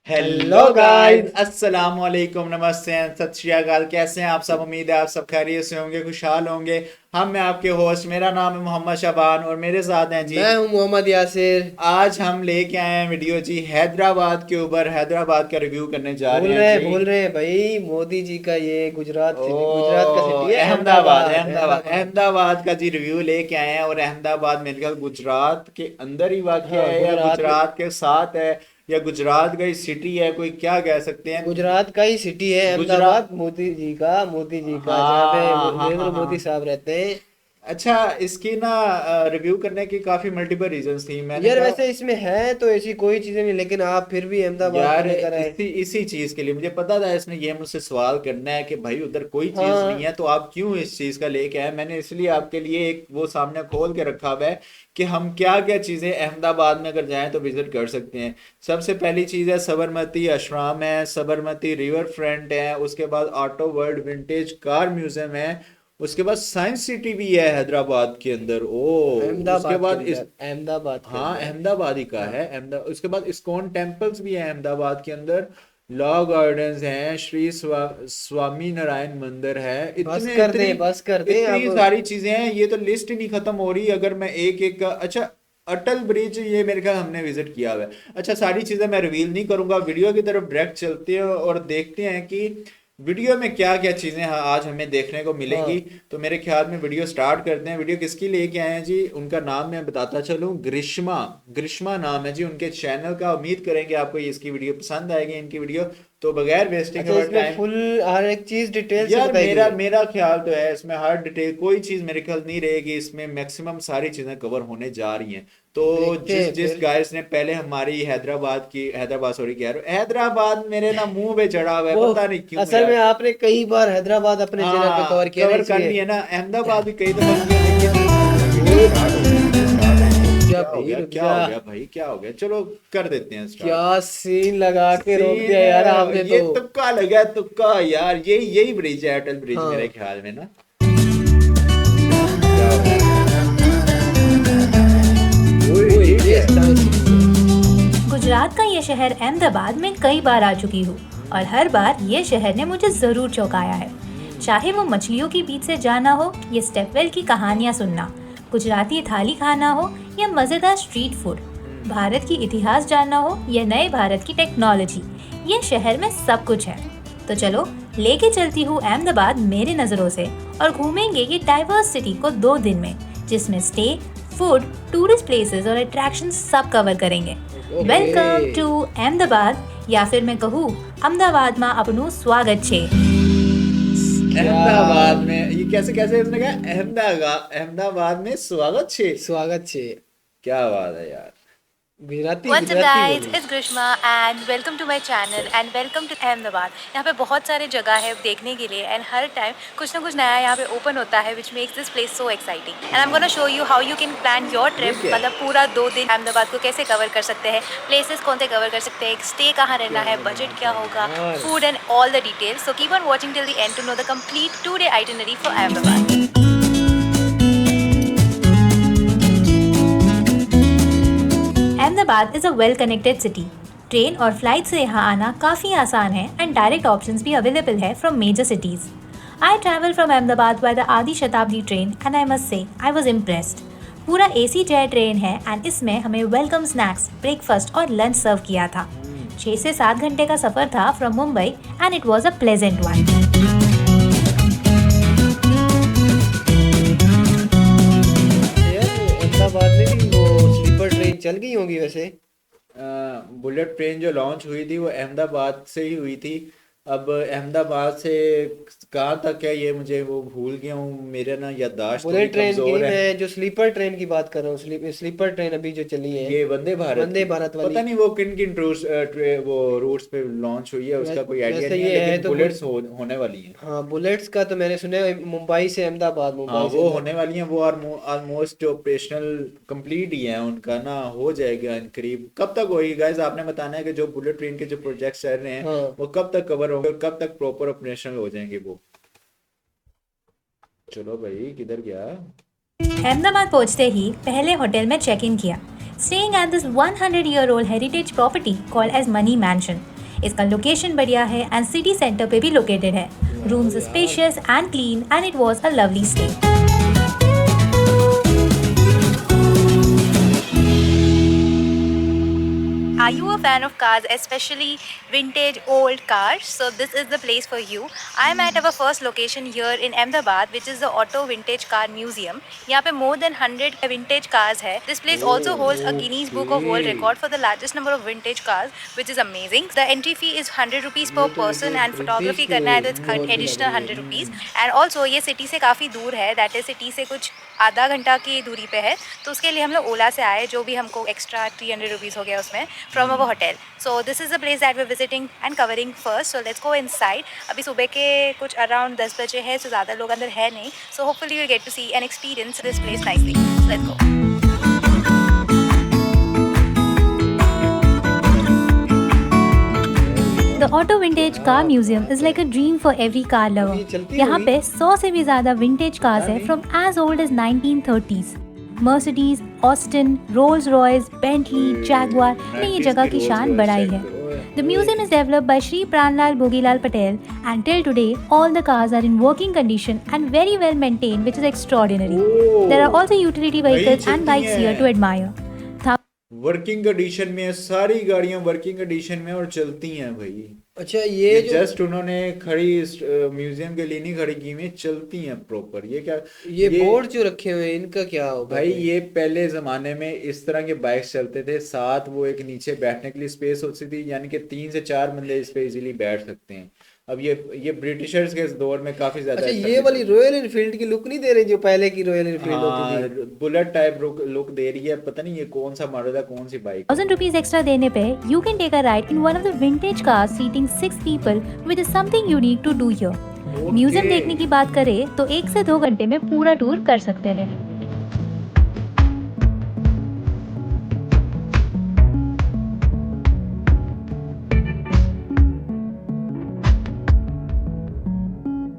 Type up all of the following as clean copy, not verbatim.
Hello guys, अस्सलाम वालेकुम, नमस्ते, सत श्री अकाल। कैसे हैं आप सब? उम्मीद है आप सब खैरियत से होंगे, खुशहाल होंगे। हम मैं आपके होस्ट, मेरा नाम है मोहम्मद शाबान और मेरे साथ हैं जी। मैं हूं मोहम्मद यासिर। आज हम लेके आए हैं वीडियो जी हैदराबाद के ऊपर। हैदराबाद का रिव्यू करने जा रहे हैं जी। भूल रहे हैं भाई, मोदी जी का ये गुजरात ओ, सिटी, गुजरात का सिटी है अहमदाबाद अहमदाबाद। अहमदाबाद अहमदाबाद। अहमदाबाद का जी रिव्यू लेके आए हैं। और अहमदाबाद मेरे ख्याल गुजरात के अंदर ही वाक़ हाँ, है या गुजरात में। गुजरात के साथ है या गुजरात का ही सिटी है, कोई क्या कह सकते हैं। गुजरात का ही सिटी है गुजरात। अहमदाबाद, मोदी जी का जहाँ पे हाँ हाँ हाँ नरेंद्र मोदी हाँ। साहब रहते हैं। अच्छा, इसकी ना रिव्यू करने की काफी मल्टीपल रीजंस थी। मैंने यार कहा वैसे इसमें है तो ऐसी कोई चीजें नहीं, लेकिन आप फिर भी अहमदाबाद क्यों यार लेकर आए? इसी इसी चीज के लिए मुझे पता था इसने ये मुझसे सवाल करना है कि भाई उधर कोई चीज नहीं हाँ। है तो आप क्यों इस चीज का लेके आए। मैंने इसलिए आपके लिए एक वो सामने खोल के रखा हुआ है कि हम क्या क्या चीजें अहमदाबाद में अगर जाएं तो विजिट कर सकते हैं। सबसे पहली चीज है साबरमती आश्रम है, साबरमती रिवर फ्रंट है, उसके बाद auto world vintage car museum है, उसके बाद साइंस सिटी भी है हैदराबाद के अंदर। ओ, उसके अहमदाबाद के बाद इस अंदर, अहमदाबाद के हाँ अंदर। अहमदाबाद ही का हाँ। है अहमदाबाद। उसके बाद इस्कॉन टेम्पल्स भी है अहमदाबाद के अंदर। लॉ गार्डन्स हैं, श्री स्वामी नारायण मंदिर है। इतने इतनी बस कर दें इतनी अब। सारी चीजें हैं, ये तो लिस्ट ही नहीं खत्म हो रही अगर मैं एक एक का। अच्छा, अटल ब्रिज ये मेरे ख्याल हमने विजिट किया हुआ है। अच्छा, सारी चीजें मैं रिवील नहीं करूंगा, वीडियो की तरफ डायरेक्ट चलते हैं और देखते हैं कि वीडियो में क्या क्या चीजें आज हमें देखने को मिलेंगी। हाँ। तो मेरे ख्याल में वीडियो स्टार्ट करते हैं। वीडियो किसकी लेके आए हैं जी, उनका नाम मैं बताता चलूं, ग्रिश्मा। ग्रिश्मा नाम है जी उनके चैनल का। उम्मीद करेंगे आपको ये इसकी वीडियो पसंद आएगी, इनकी वीडियो। तो बगैर वेस्टिंग अच्छा, ऑफ इसमें टाइम, फुल हर एक चीज डिटेल से यार बताई गई मेरा है। मेरा ख्याल तो है इसमें हर डिटेल कोई चीज मेरे ख्याल नहीं रहेगी, इसमें मैक्सिमम सारी चीजें कवर होने जा रही हैं। तो देखते जिस हैं जिस फिर। गाइस ने पहले हमारी हैदराबाद सॉरी कह रहा हूँ, हैदराबाद मेरे ना मुंह पे चढ़ा हुआ है, वो पता नहीं क्यों असल में यार। आपने कई बार हैदराबाद अपने चैनल पे हाँ कवर किया ना, कवर कर इसलिए। लिया ना, अहमदाबाद भी कई दफा किया, लेकिन वीडियो स्टार्ट हो गई, वीडियो स्टार्ट हो गई। रुक जा क्या हो भाई, गया, रुक क्या जा। हो गया भाई, क्या हो गया? चलो कर देते हैं स्टार्ट। क्या सीन लगा के रोक सीन दिया यार आपने ये तो। तुक्का लगा, तुक्का यार। यही यही ब्रिज है, अटल ब्रिज मेरे हाँ। ख्याल में ना। क्या हो गया? ओए ओए, ये ये क्या है? साइंस सिटी है। गुजरात का ये शहर अहमदाबाद में कई बार आ चुकी हूँ और हर बार ये शहर ने मुझे ज़रूर चौंकाया है। चाहे वो मछलियों के बीच से जाना हो, ये स्टेपवेल की कहानियाँ सुनना, गुजराती थाली खाना हो या मज़ेदार स्ट्रीट फूड, भारत की इतिहास जानना हो या नए भारत की टेक्नोलॉजी, ये शहर में सब कुछ है। तो चलो लेके चलती हूँ अहमदाबाद मेरे नज़रों से और घूमेंगे ये डाइवर्स सिटी को 2 दिन में, जिसमें स्टे, फूड, टूरिस्ट प्लेसेस और अट्रैक्शन सब कवर करेंगे। वेलकम टू अहमदाबाद, या फिर मैं कहूँ अहमदाबाद में अपનું स्वागत छे। क्या अहमदाबाद में ये कैसे कैसे इसने कहा, अहमदाबाद में स्वागत छे। स्वागत छे। क्या बात है यार। Gujarati What's up Gujarati guys, बोली। it's Grishma and welcome to my channel and welcome to Ahmedabad। यहाँ पे बहुत सारे जगह है देखने के लिए एंड हर टाइम कुछ ना कुछ नया यहाँ पे ओपन होता है which makes this place so exciting and I'm gonna show you how you can plan your ये trip। क्या है? मतलब पूरा 2 दिन अहमदाबाद को कैसे कवर कर सकते हैं, प्लेसेस कौन से कवर कर सकते हैं, स्टे कहाँ रहना है, बजट क्या होगा, यार food and all the details. So keep on watching till the end to know the complete 2-day itinerary for Ahmedabad। Ahmedabad is a well connected city. Train और फ्लाइट से यहाँ आना काफ़ी आसान है एंड डायरेक्ट ऑप्शंस भी अवेलेबल है from major cities. I travel from Ahmedabad by the Adi Shatabdi train and I must say I was impressed. पूरा AC जय ट्रेन है एंड इसमें हमें वेलकम स्नैक्स, ब्रेकफास्ट और लंच सर्व किया था। 6 से 7 घंटे का सफ़र था from Mumbai and it was a pleasant one. यार अहमदाबाद में भी वो स्लीपर ट्रेन चल गई होंगी वैसे। बुलेट ट्रेन जो लॉन्च हुई थी वो अहमदाबाद से ही हुई थी। अब अहमदाबाद से कहाँ तक है ये मुझे वो भूल गया हूँ, मेरे ना याददाश्त थोड़ी बुलेट ट्रेन की नहीं, कमजोर है। मैं जो स्लीपर ट्रेन की बात कर रहा हूँ। स्लीपर ट्रेन अभी जो चली है, ये वंदे भारत वंदे की भारत पता वाली। नहीं वो किन किन वो रूट्स पे लॉन्च हुई है, उसका कोई आइडिया वैसे नहीं है, ये है लेकिन तो बुलेट्स होने वाली हैं। हाँ, बुलेट्स का तो मैंने सुना है मुंबई से अहमदाबाद, हाँ मुंबई से वो होने अहमदाबाद। वाली हैं, वो ऑलमोस्ट ऑपरेशनल कंप्लीट ही है उनका ना, हो जाएगा इन करीब। कब तक होगी गाइस, आपने बताना है कि जो बुलेट ट्रेन के जो प्रोजेक्ट्स चल रहे हैं हाँ। वो कब तक कवर होंगे और कब तक प्रॉपर ऑपरेशनल हो जाएंगे वो। चलो भाई किधर गया? अहमदाबाद पहुंचते ही पहले होटल में चेक इन किया, staying at this 100-year-old heritage property called as money mention. इसका लोकेशन बढ़िया है एंड सिटी सेंटर पे भी लोकेटेड है। Rooms spacious and clean and it was a lovely stay. Are you a fan of cars, especially vintage old cars? So this is the place for you. I am at our first location here in Ahmedabad, which is the Auto Vintage Car Museum. यहाँ पे more than 100 vintage cars है. This place also holds a Guinness Book of World Record for the largest number of vintage cars, which is amazing. The entry fee is 100 rupees per person and photography करना है तो it's additional 100 rupees. And also ये city से काफ़ी दूर है, that is city से कुछ आधा घंटा की दूरी पे है, तो उसके लिए हम लोग ओला से आए, जो भी हमको एक्स्ट्रा 300 रुपीज़ हो गया उसमें from our hotel. So this is the place that we visiting and covering first. So let's go inside. अभी सुबह के कुछ अराउंड 10 बजे है, सो ज़्यादा लोग अंदर है नहीं, so hopefully we get to see and experience this place nicely. Let's go. The Auto Vintage Car Museum is like a dream for every car lover. यहाँ पे 100 से भी ज़्यादा vintage cars हैं from as old as 1930s. Mercedes, Austin, Rolls-Royce, Bentley, Jaguar ने ये जगह की शान बढ़ाई है। The museum is developed by Shri Pranlal Bhogilal Patel, and till today all the cars are in working condition and very well maintained, which is extraordinary. There are also utility vehicles and bikes here to admire. Working condition में है, सारी गाड़ियां working condition में और चलती हैं भाई। अच्छा, ये जो जस्ट उन्होंने खड़ी म्यूजियम के लिए नहीं खड़ी की हुई, चलती हैं प्रॉपर। ये क्या, ये बोर्ड जो रखे हुए हैं इनका क्या होगा भाई? ये पहले जमाने में इस तरह के बाइक्स चलते थे, साथ वो एक नीचे बैठने के लिए स्पेस होती थी, यानी कि 3 से 4 बंदे इस पे इजीली बैठ सकते हैं। अब ये ब्रिटिशर्स के दौर में काफी ज्यादा। अच्छा, ये वाली रॉयल एनफील्ड की लुक नहीं दे रही जो पहले की रॉयल एनफील्ड होती थी? बुलेट टाइप लुक दे रही है। पता नहीं ये कौन सा मॉडल है, कौन सी बाइक। 1000 rupees extra देने पे you can take a ride in one of the vintage cars seating 6 people, which is something unique to do here. Museum देखने की बात करें तो 1 से 2 घंटे में पूरा टूर कर सकते हैं।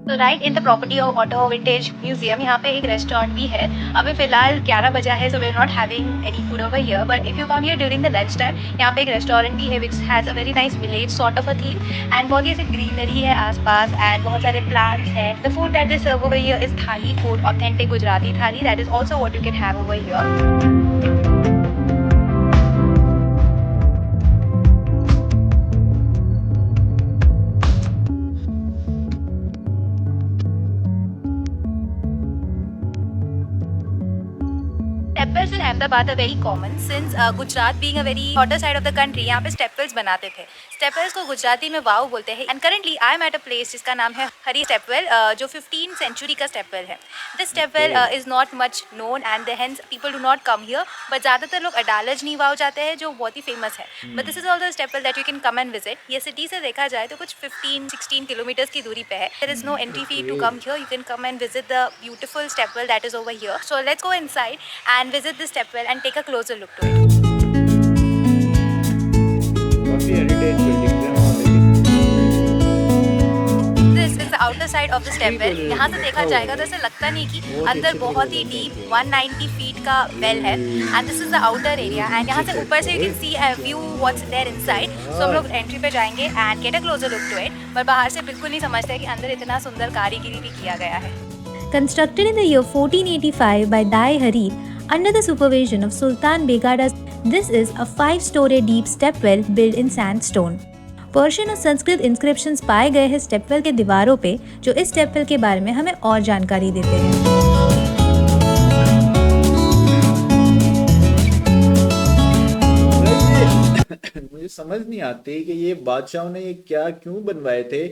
तो right in the property of auto vintage museum यहाँ पे एक रेस्टोरेंट भी है। अभी फिलहाल 11 बजा है, so we are not having any food over here, but if you come here during the lunch time, यहाँ पे एक रेस्टोरेंट भी है which has a very nice village sort of a theme and बहुत ही ऐसे ग्रीनरी है आसपास एंड बहुत सारे प्लांट्स हैं। The food that they serve over here is thali food, authentic Gujarati thali, that is also what you can have over here. Steppers in Ahmedabad are very common since Gujarat being a very hotter side of the country, यहाँ पे stepwells बनाते थे। Stepwells को गुजराती में वाव बोलते हैं and currently I am at a place जिसका नाम है हरी स्टेपवेल, जो 15th सेंचुरी का स्टेपवेल है। This stepwell is not much known and hence people do not come here, but ज़्यादातर लोग अडालजनी वाव जाते हैं जो बहुत ही फेमस है। But this is also stepwell that you can come and visit. ये सिटी से देखा जाए तो कुछ 15-16 किलोमीटर्स की दूरी पे है। There is no entry fee to come here, you can come and visit the beautiful stepwell that is over here. So let's go inside and visit this stepwell and take a closer look to it. काफी heritage buildings हैं वहाँ पे। This is the outer side of the stepwell. यहाँ से देखा जाएगा तो ऐसा लगता नहीं कि अंदर बहुत ही डीप 190 फीट का वेल है and this is the outer area and यहाँ से ऊपर से you can see a view what's there inside. So हम लोग एंट्री पे जाएंगे and get a closer look to it, पर बाहर से बिल्कुल नहीं समझते कि अंदर इतना सुंदर कारीगिरी भी किया गया है। Constructed in the year 1485 by Dai Harir under the supervision of Sultan Begada, this is a 5-story deep stepwell built in sandstone. Persian और संस्कृत इंस्क्रिप्शंस पाए गए हैं स्टेपवेल के दीवारों पे, जो इस स्टेपवेल के बारे में हमें और जानकारी देते हैं। मुझे समझ नहीं आती कि ये बादशाहों ने ये क्या क्यों बनवाए थे।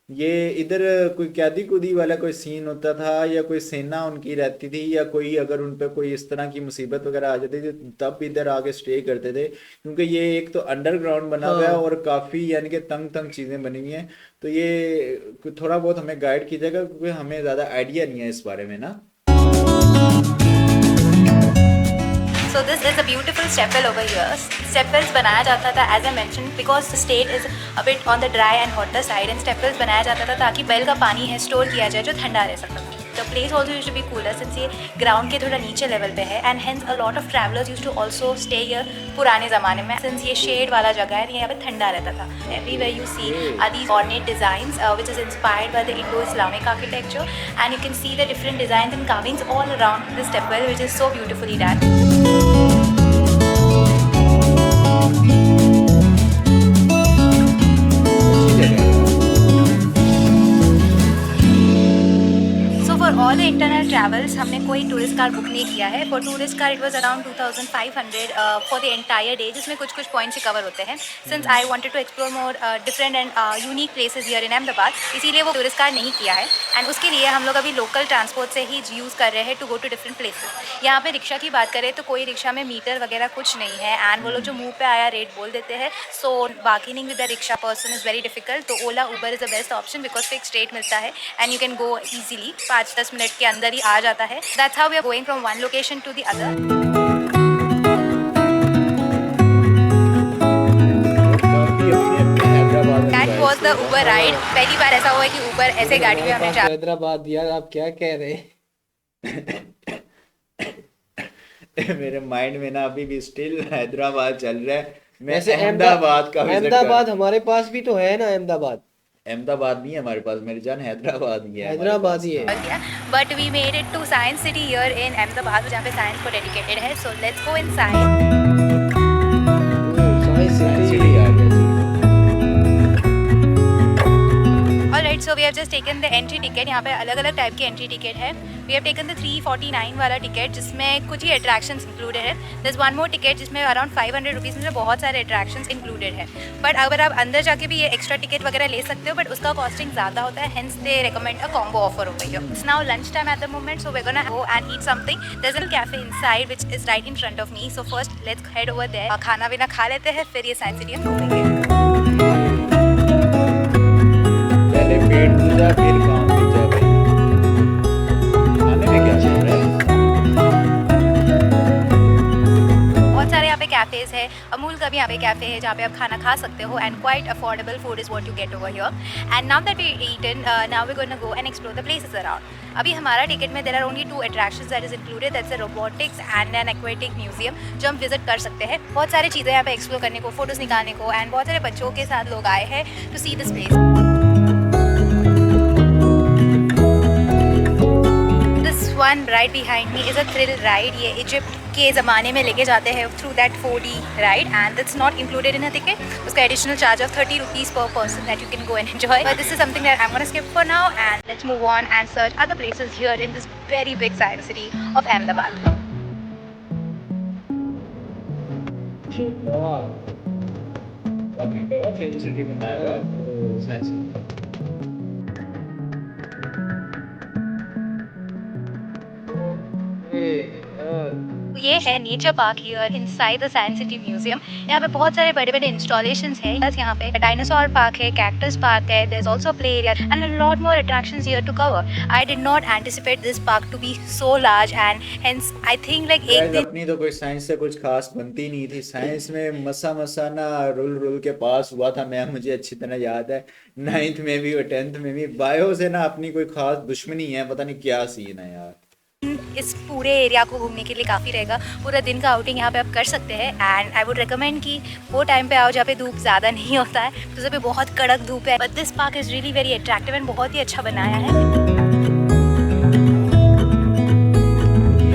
ये इधर कोई कैदी कुदी वाला कोई सीन होता था या कोई सेना उनकी रहती थी या कोई अगर उन पर कोई इस तरह की मुसीबत वगैरह आ जाती थी तब इधर आके स्टे करते थे, क्योंकि ये एक तो अंडरग्राउंड बना हुआ है और काफ़ी यानी कि तंग तंग चीज़ें बनी हुई हैं। तो ये थोड़ा बहुत हमें गाइड कीजिएगा क्योंकि हमें ज़्यादा आइडिया नहीं है इस बारे में ना। So this is a beautiful stepwell over here. Stepwells बनाया जाता था as I mentioned because the state is a bit on the dry and hotter side and stepwells बनाया जाता था ताकि वेल का पानी है स्टोर किया जाए जो ठंडा रह सकता था। The place also use to be cooler since ये ग्राउंड के थोड़ा नीचे लेवल पे है and hence a lot of travellers use to also stay here पुराने ज़माने में सिंस ये शेड वाला जगह है यहाँ पे ठंडा रहता था. Everywhere you see are these ornate designs which is inspired by the Indo-Islamic architecture, and you can see the different designs and carvings all around this stepwell, which is so beautifully done. For all the internal travels हमने कोई tourist car book नहीं किया है. For tourist car it was around 2500 for the entire day, जिसमें कुछ कुछ points ही cover होते हैं. Since I wanted to explore more different and unique places here in Ahmedabad, इसीलिए वो टूरिस्ट कार नहीं किया है. एंड उसके लिए हम लोग अभी लोकल ट्रांसपोर्ट से ही यूज़ कर रहे हैं to go to different places. यहाँ पे रिक्शा की बात करें तो कोई रिक्शा में मीटर वगैरह कुछ नहीं है एंड वो लोग जो मुँह पे आया रेट बोल देते हैं. So bargaining with the rickshaw person is very difficult. तो Ola Uber is the best option because fix rate मिलता है and you can go easily 5-10 minute के अंदर ही आ जाता है. That's how we are going from one location to the other. That was the Uber ride. पहली बार ऐसा हुआ है कि उबर ऐसे गाड़ी में हमें हैदराबाद. यार आप क्या कह रहे हैं? मेरे माइंड में ना अभी भी स्टिल हैदराबाद चल रहा है. मैं वैसे अहमदाबाद का विजिट कर अहमदाबाद हमारे पास भी तो है ना. अहमदाबाद नहीं है हमारे पास, मेरी जान हैदराबाद ही है. हैदराबाद ही है. But we made it to science city here in Ahmedabad, जहाँ पे साइंस को डेडिकेटेड है. So let's go inside. Science city आ गया जी. Alright, so we have just taken the entry ticket. यहाँ पे अलग अलग टाइप की एंट्री टिकट है. We have taken the 349 वाला टिकट जिसमें कुछ ही अट्रैक्शंस इंक्लूडेड है. There's one more ticket जिसमें अराउंड 500 रुपीज़ में बहुत सारे अट्रैक्शंस इंक्लूडेड है. बट अगर आप अंदर जाके भी ये एक्स्ट्रा टिकट वगैरह ले सकते हो, बट उसका कॉस्टिंग ज़्यादा होता है. Hence they recommend a combo offer over here. It's now lunch time at the moment, so we're gonna go and eat something. There's a cafe inside which is right in front of me. So first let's head over there. खाना वाना खा लेते हैं, फिर ये science city हम घूमेंगे. पहले पेट पूजा फिर काम पूजा भाई. खाने में क्या चल रहा है? बहुत सारे यहाँ पे कैफेज है. अमूल का भी यहाँ पे कैफे है जहाँ पे आप खाना खा सकते हो and quite affordable food is what you get over here. And now that we eaten, now we gonna go and explore the places around. अभी हमारा टिकट में there are only 2 attractions that is included. That's a robotics and an aquatic museum जो हम visit कर सकते हैं. बहुत सारी चीज़ें यहाँ पे एक्सप्लोर करने को, फोटोज निकालने को एंड बहुत सारे बच्चों के साथ लोग आए हैं to see this place. One right behind me is a thrill ride. ये इजिप्ट के ज़माने में लेके जाते हैं through that 4D ride and that's not included in a ticket. उसका additional charge of 30 rupees per person that you can go and enjoy. But this is something that I'm gonna skip for now and let's move on and search other places here in this very big science city of Ahmedabad. ये है nature park here inside the science city museum. यहाँ पे बहुत सारे बड़े बड़े installations हैं. बस यहाँ पे डायनासोर पार्क है, कैक्टस पार्क है, there is also play area and a lot more attractions here to cover. I did not anticipate this park to be so large and hence I think like एक दिन अपनी तो कोई science से कुछ खास बनती नहीं थी. साइंस में मसा ना रुल के पास हुआ था मैं, मुझे अच्छी तरह याद है. 9th में भी और 10th में भी. बायो से ना अपनी कोई खास दुश्मनी है, पता नहीं क्या सीन है यार. इस पूरे एरिया को घूमने के लिए काफ़ी रहेगा. पूरा दिन का आउटिंग यहाँ पे आप कर सकते हैं एंड आई वुड रिकमेंड कि वो टाइम पे आओ जहाँ पे धूप ज़्यादा नहीं होता है. तो जब पे बहुत कड़क धूप है. But this park is really very attractive and बहुत ही अच्छा बनाया है.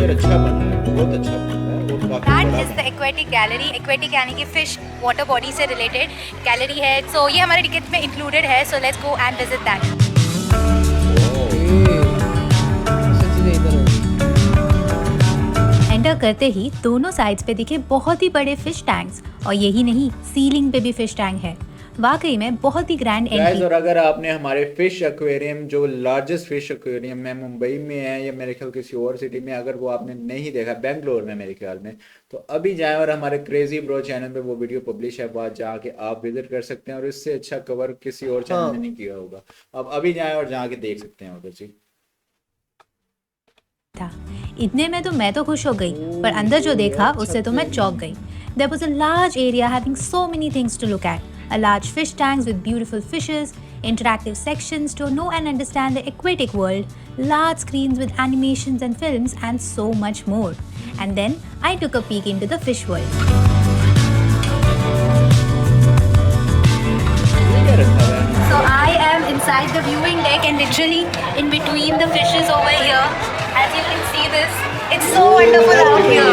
अच्छा बना है, बहुत अच्छा बना है. वो काफी दैट बड़ा is the aquatic gallery. Aquatic यानी कि फिश वाटर बॉडी से रिलेटेड गैलरी है. सो ये हमारे टिकट में इंक्लूडेड है. So let's go and visit that. Enter करते ही दोनों साइड्स पे दिखे बहुत ही बड़े फिश टैंक्स और यही नहीं, सीलिंग पे भी फिश टैंक है. वाकई में बहुत ही ग्रैंड एंट्री. और अगर आपने हमारे फिश एक्वेरियम जो लार्जेस्ट फिश एक्वेरियम है मुंबई में है या मेरे ख्याल किसी और सिटी में, अगर वो आपने नहीं देखा, बेंगलोर में मेरे ख्याल में, तो अभी जाएं और हमारे क्रेजी ब्रो चैनल पे वो वीडियो पब्लिश है, वहाँ जाके आप विजिट कर सकते हैं. और इससे अच्छा कवर किसी और चैनल ने नहीं किया होगा. अब अभी जाएं और जाके देख सकते हैं उधर जी. था. इतने में तो मैं तो खुश हो गई, पर अंदर जो देखा उससे तो मैं चौंक गई. There was a large area having so many things to look at. A large fish tanks with beautiful fishes, interactive sections to know and understand the aquatic world, large screens with animations and films, and so much more. And then I took a peek into the fish world. So I am inside the viewing deck and literally in between the fishes over here. As you can see this, it's so wonderful out here.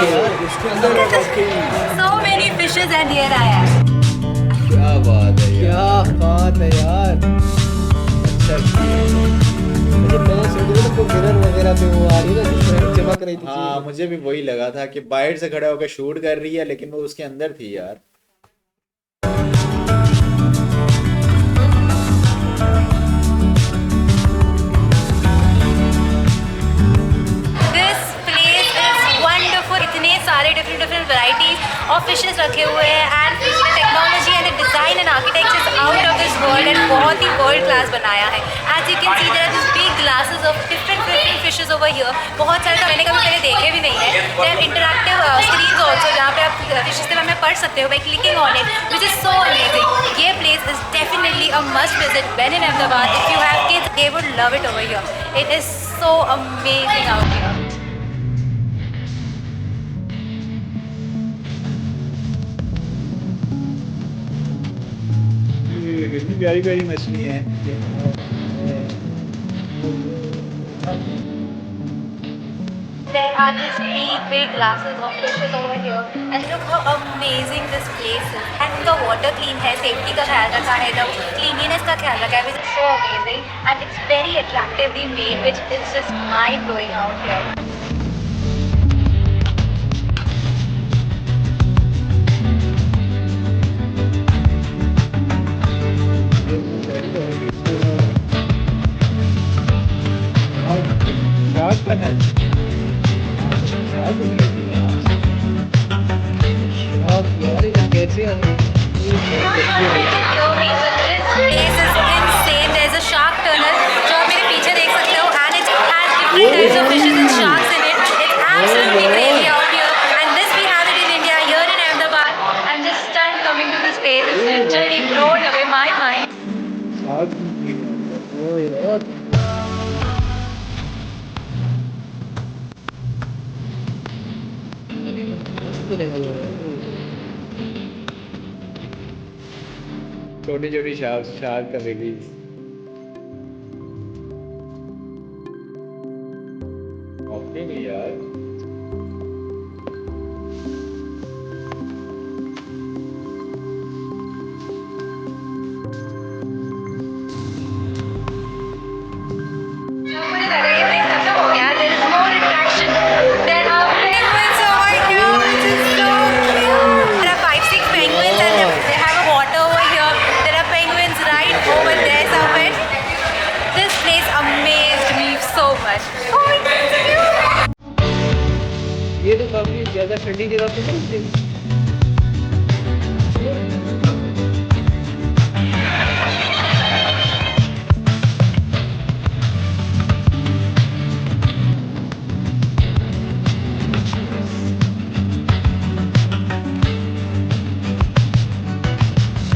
Look at this. So many fishes and here I am. क्या बात है यार, क्या बात है यार। अच्छा किया। मुझे मैंने सोचा था वो मिरर वगैरह पे वो आ रही है ना जिसमें चमक रही थी हाँ, चीज़। मुझे भी वही लगा था कि बाहर से खड़ा होकर शूट कर रही है, लेकिन वो उसके अंदर थी यार। This place is wonderful. इतने सारे different varieties of fishes रखे हुए हैं and the technology and the design and architecture is out of this world and बहुत ही world class बनाया है. As you can see, there are these big glasses of different fishes over here. बहुत सारे तो मैंने कभी पहले देखे भी नहीं है. There are interactive screens also जहाँ पे आप fishes के बारे में पढ़ सकते हो by clicking on it, which is so amazing. ये place is definitely a must visit when in Ahmedabad. If you have kids, they would love it over here. It is so amazing out here. कितनी प्यारी प्यारी मछली है। There are these big glasses of fishes over here and look how amazing this place is. And the water clean है, safety का ख्याल रखा है, the cleanliness का ख्याल रखा है, which is so amazing and it's very attractively made, which is just mind blowing out here. Shark का है। शार्क को भी लगी है। आप यार ये कैसे हैं? This place is insane. There's a shark tunnel जो आप मेरे पीछे देख सकते हो and it has different types of fishes and sharks in it. It's absolutely crazy out here and this we have it in India here in Ahmedabad. I'm just stunned coming to this place. It's literally blown away my mind. Shark भी है। ओ यार मस्त लगा यार। छोटी छोटी shark shark का babies. Okay नहीं यार। मुझे लगा ये place खत्म हो गया. There is more attraction. There are penguins over here, which is so cute. There are 5-6 penguins and they have a water over here. There are penguins right over there somewhere. This place amazed me so much. Oh, it's so cute. ये तो काफी ज्यादा ठंडी जगह पे नहीं थे।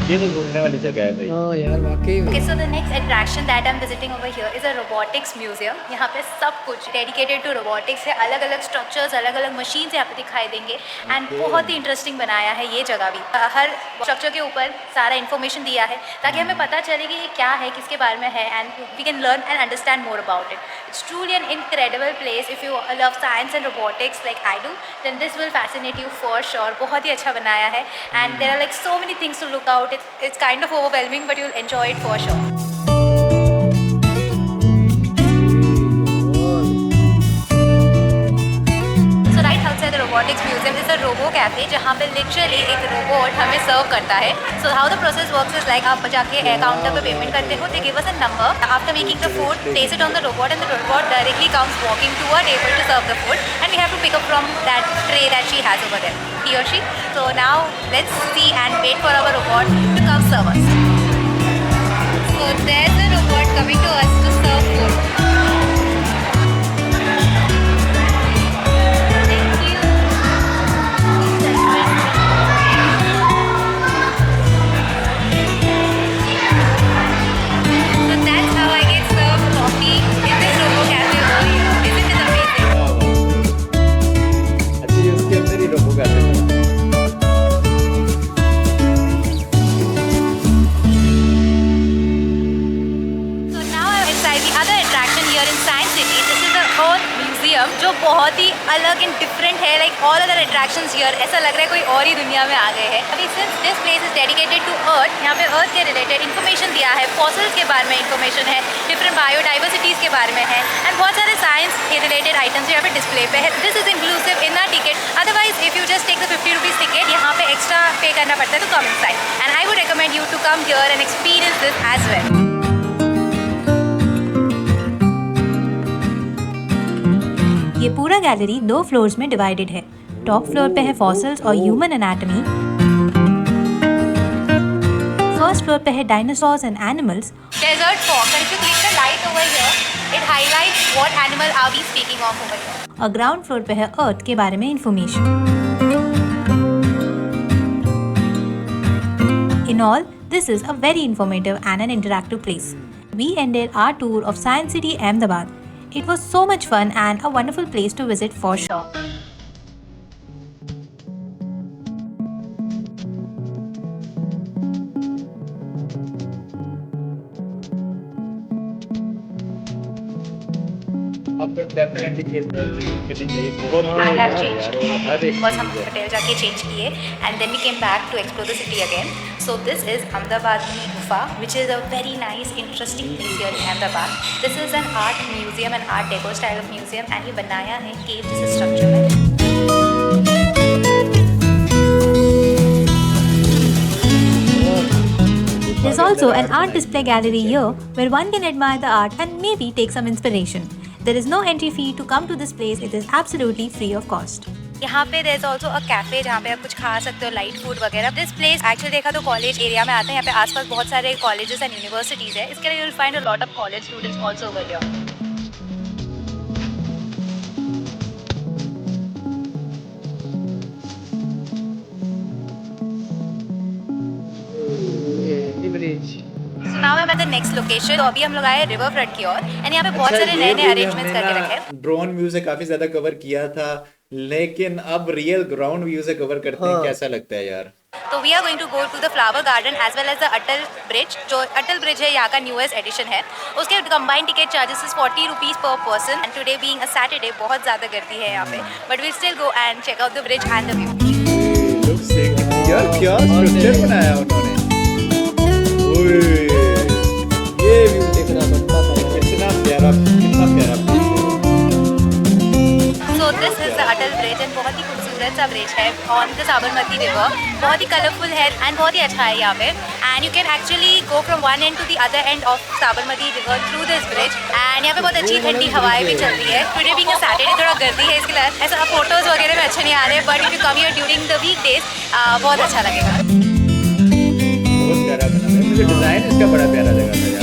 ये तो घूमने वाली जगह है भाई। हाँ यार वाकई में। Okay, so the next attraction that I'm visiting over here is a robotics museum. यहाँ पे सब कुछ dedicated to robotics है, अलग अलग structures, अलग अलग machines यहाँ पे दिखाई देंगे and बहुत ही interesting बनाया है ये जगह भी। हर structure के ऊपर सारा information दिया है ताकि हमें पता चले कि ये क्या है, किसके बारे में है and we can learn and understand more about it. It's truly an incredible place. If you love science and robotics like I do, then this will fascinate you for sure. बहुत ही अच्छा बनाया है and there are like so many things to look out. It's kind of overwhelming, but you'll enjoy it for sure. So right outside the robotics museum is a robo cafe जहाँ पे literally एक robot हमें serve करता है. So how the process works is like आप जाके counter पे payment करते हो, they give us a number. After making the food, place it on the robot and the robot directly comes walking to our table to serve the food and we have to pick up from that tray that she has over there, he or she. So now let's see and wait for our robot to come serve us. So there's a robot coming to us to serve food. Thank you. Museum जो बहुत ही अलग and different है, like all other attractions here. ऐसा लग रहा है कोई और ही दुनिया में आ गए हैं। अभी since this place is dedicated to earth, यहाँ पे अर्थ के रिलेटेड इन्फॉर्मेशन दिया है, फॉसिल्स के बारे में इन्फॉर्मेशन है, डिफरेंट बायोडाइवर्सिटीज़ के बारे में है, एंड बहुत सारे साइंस के रिलेटेड आइटम्स यहाँ पे डिस्प्ले पे है। This is inclusive in our ticket, otherwise if you just take the 50 rupees ticket, यहाँ पे एक्स्ट्रा पे करना पड़ता है to come inside, and I would recommend you to come here and experience this as well. ये पूरा gallery 2 floors में divided है। Top floor पे है फॉसिल्स और ह्यूमन एनाटॉमी, फर्स्ट फ्लोर पे है dinosaurs and animals. Desert fog, if you click the light over here, it highlights what animal are we speaking of over here. और ground floor पे है earth के बारे में information. In all, this is a very informative and an interactive place. We ended our tour of Science City Ahmedabad. It was so much fun and a wonderful place to visit for sure. अब तो definitely ये करनी चाहिए। I have changed. Because हम hotel जाके change किए and then we came back to explore the city again. So this is Ahmedabad Gufa, which is a very nice, interesting place here in Ahmedabad. This is an art museum, an art deco style of museum, and ये बनाया है cave जैसे structure में। There's also an art display gallery here where one can admire the art and maybe take some inspiration. There is no entry fee to come to this place. It is absolutely free of cost. यहाँ पे there's also a cafe जहाँ पे आप कुछ खा सकते हो, light food वगैरह। This place actually देखा तो कॉलेज एरिया में आता है। यहाँ पे आसपास बहुत सारे कॉलेजेस एंड यूनिवर्सिटीज़ है। इसके लिए you'll find a lot of college students also over here. So now I'm at the next location. तो अभी हम लोग आए रिवर फ्रंट की ओर, एंड यहाँ पे बहुत सारे नए नए अरेंजमेंट्स करके रखे हैं। ड्रोन व्यू से काफी ज्यादा कवर किया था, लेकिन अब रियल ग्राउंड व्यू से कवर करते हैं। कैसा लगता है यार? तो we are going to go to the flower garden as well as the Atal bridge. जो अटल ब्रिज है यहाँ का न्यूएस्ट एडिशन है। उसके combined ticket charges is 40 rupees per person, and today being a Saturday बहुत ज़्यादा गर्दी है यहाँ पे, but we still go and check out the bridge and the view. यार क्या स्ट्रक्चर बनाया उन्होंने, ये व्यू देखना बनता था, कितना प्यारा, कितना प्यारा। So this is the Atal bridge, and बहुत ही खूबसूरत सा ब्रिज है ऑन द साबरमती रिवर। बहुत ही कलरफुल है एंड बहुत ही अच्छा है यहाँ पे, and you can actually go from one end to the other end of Sabarmati river through this bridge, and यहाँ पे बहुत अच्छी ठंडी हवाएं भी चल रही है। टुडे बीइंग अ सैटरडे थोड़ा गर्दी है, इसके लिए ऐसा फोटोज वगैरह में अच्छे नहीं आ रहे, but if you come here during the week days बहुत अच्छा लगेगा। बहुत प्यारा बना है, मुझे डिजाइन इसका बड़ा प्यारा लगा था यार।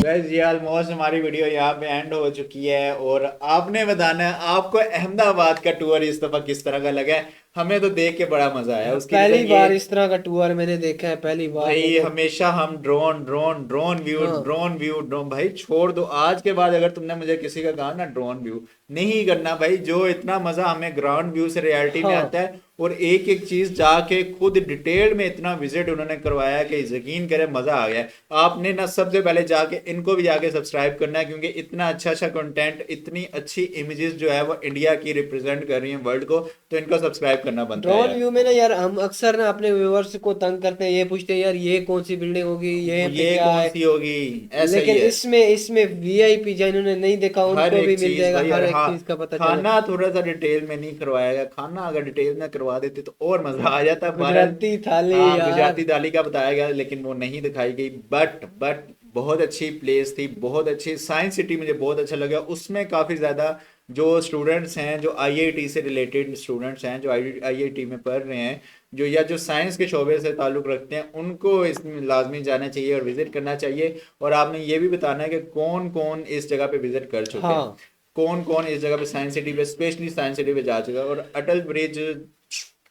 गाइस ये ऑलमोस्ट हमारी वीडियो यहाँ पे एंड हो चुकी है, और आपने बताना है आपको अहमदाबाद का टूर इस दफा किस तरह का लगा है। हमें तो देख के बड़ा मजा आया। उसकी पहली बार इस तरह का टूर मैंने देखा है, पहली बार। भाई हमेशा हम drone drone drone view drone view drone, भाई छोड़ दो। आज के बाद अगर तुमने मुझे किसी का कहा ना ड्रोन व्यू नहीं करना भाई, जो इतना मजा हमें ग्राउंड व्यू से रियलिटी में आता है, और एक एक चीज जाके खुद डिटेल में इतना विजिट उन्होंने करवाया कि यकीन करें मजा आ गया। आपने ना सबसे पहले जाके इनको भी जाके सब्सक्राइब करना है, क्योंकि इतना अच्छा अच्छा कंटेंट, इतनी अच्छी इमेजेस जो है वो इंडिया की रिप्रेजेंट कर रही हैं वर्ल्ड को, तो इनको सब्सक्राइब करना बनता है। ड्रोन व्यू में ना यार हम अक्सर ना अपने व्यूअर्स को तंग करते हैं, ये पूछते हैं यार ये कौन सी बिल्डिंग होगी, ये कौन सी होगी, ऐसा लेकिन ही है। इसमें वीआईपी जिन्होंने नहीं देखा उनको भी मिल जाएगा, हर एक चीज का पता चलेगा। खाना थोड़ा सा डिटेल में नहीं करवाया गया, खाना अगर डिटेल में करवा देते तो और मजा आ जाता। गुजराती थाली यार, गुजराती थाली का बताया गया, लेकिन वो नहीं दिखाई गई। बट बहुत अच्छी प्लेस थी, बहुत अच्छी। साइंस सिटी मुझे बहुत अच्छा लगा। उसमें काफी ज्यादा जो स्टूडेंट्स हैं, जो आईआईटी से रिलेटेड स्टूडेंट्स हैं, जो आईआईटी में पढ़ रहे हैं, जो या जो साइंस के शोबे से ताल्लुक़ रखते हैं, उनको इसमें लाजमी जाना चाहिए और विजिट करना चाहिए। और आपने ये भी बताना है कि कौन कौन इस जगह पे विजिट कर चुके हैं, कौन कौन इस जगह पे साइंस सिटी पे, स्पेशली साइंस सिटी पे जा चुका है। और अटल ब्रिज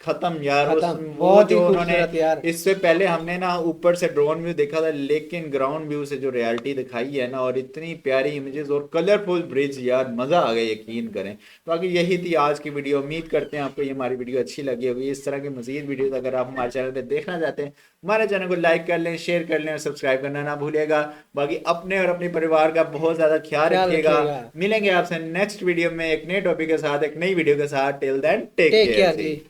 खत्म यार। खत्म, वो बहुत ही जो उन्होंने खूबसूरत यार। इससे पहले हमने ना ऊपर से ड्रोन व्यू देखा था, लेकिन ग्राउंड व्यू से जो रियलिटी दिखाई है ना, और इतनी प्यारी इमेजेस और कलरफुल ब्रिज, यार मजा आ गया, यकीन करें। तो बाकी यही थी आज की वीडियो। उम्मीद करते हैं आपको ये हमारी वीडियो अच्छी लगी होगी। इस तरह की मजीद वीडियोस अगर आप हमारे चैनल पे देखना चाहते हैं, हमारे चैनल को लाइक कर लें, शेयर कर लें और सब्सक्राइब करना ना भूलिएगा। बाकी अपने और अपने परिवार का बहुत ज्यादा ख्याल ख्याल रखिएगा। रखिएगा। मिलेंगे आपसे नेक्स्ट वीडियो में एक नए टॉपिक के साथ, एक नई वीडियो के साथ। Till then take take care care जी। जी।